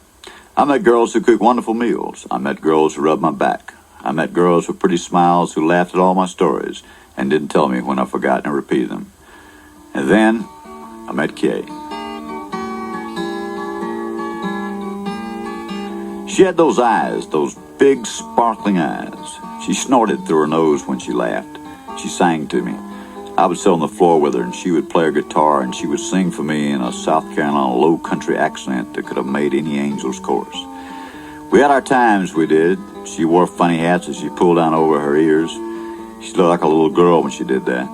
I met girls who cooked wonderful meals. I met girls who rubbed my back. I met girls with pretty smiles who laughed at all my stories and didn't tell me when I forgot and repeated them. And then I met Kay. She had those eyes, those big, sparkling eyes. She snorted through her nose when she laughed. She sang to me. I would sit on the floor with her, and she would play her guitar, and she would sing for me in a South Carolina low country accent that could have made any angel's chorus. We had our times, we did. She wore funny hats that she pulled down over her ears. She looked like a little girl when she did that.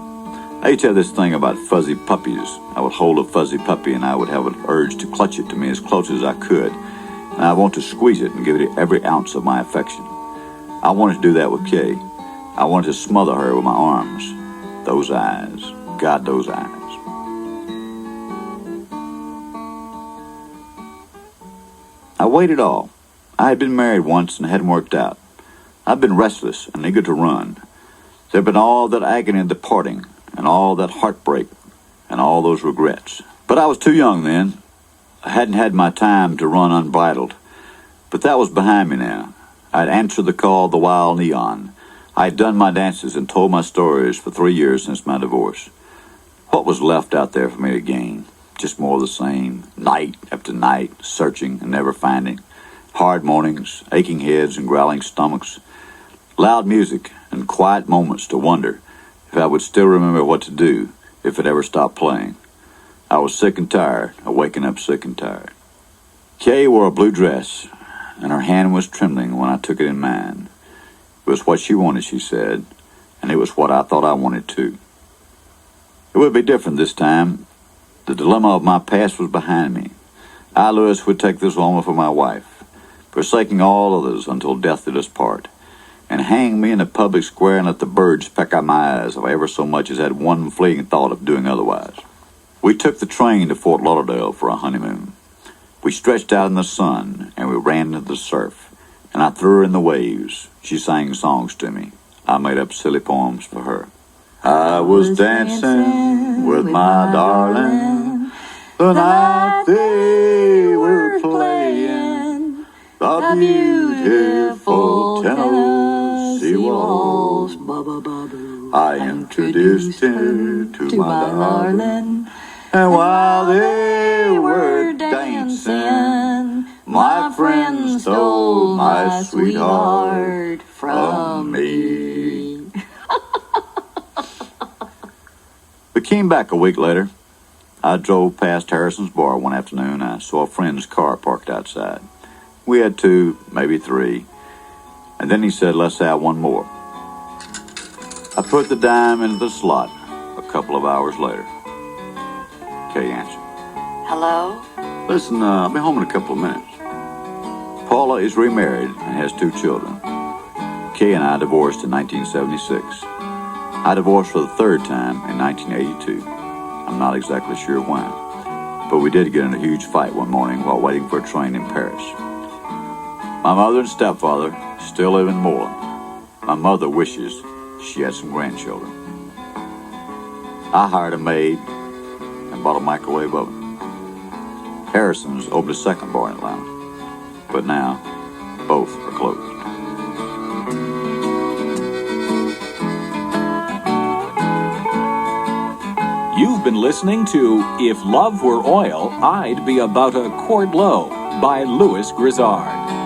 I used to have this thing about fuzzy puppies. I would hold a fuzzy puppy, and I would have an urge to clutch it to me as close as I could. And I want to squeeze it and give it every ounce of my affection. I wanted to do that with Kay. I wanted to smother her with my arms. Those eyes. God, those eyes. I weighed it all. I had been married once and hadn't worked out. I'd been restless and eager to run. There had been all that agony of the parting, and all that heartbreak, and all those regrets. But I was too young then. I hadn't had my time to run unbridled. But that was behind me now. I'd answered the call of the wild neon. I had done my dances and told my stories for 3 years since my divorce. What was left out there for me to gain? Just more of the same, night after night, searching and never finding. Hard mornings, aching heads and growling stomachs. Loud music and quiet moments to wonder if I would still remember what to do if it ever stopped playing. I was sick and tired of waking up sick and tired. Kay wore a blue dress, and her hand was trembling when I took it in mine. It was what she wanted, she said, and it was what I thought I wanted too. It would be different this time. The dilemma of my past was behind me. I, Lewis, would take this woman for my wife, forsaking all others until death did us part, and hang me in a public square and let the birds peck out my eyes if I ever so much as had one fleeting thought of doing otherwise. We took the train to Fort Lauderdale for a honeymoon. We stretched out in the sun, and we ran into the surf, and I threw her in the waves. She sang songs to me. I made up silly poems for her. I was dancing with my darling the night they were playing the beautiful Tennessee Waltz. I introduced her to my darling, and while they were dancing, my friend stole my sweetheart from me. We came back a week later. I drove past Harrison's bar one afternoon. I saw a friend's car parked outside. We had 2, maybe 3. And then he said, let's have one more. I put the dime into the slot a couple of hours later. Kay answered. Hello? Listen, I'll be home in a couple of minutes. Paula is remarried and has 2 children. Kay and I divorced in 1976. I divorced for the 3rd time in 1982. I'm not exactly sure when, but we did get in a huge fight one morning while waiting for a train in Paris. My mother and stepfather still live in Moreland. My mother wishes she had some grandchildren. I hired a maid and bought a microwave oven. Harrison's opened a second bar in Atlanta, but now both are closed. You've been listening to If Love Were Oil, I'd Be About a Quart Low by Louis Grizzard.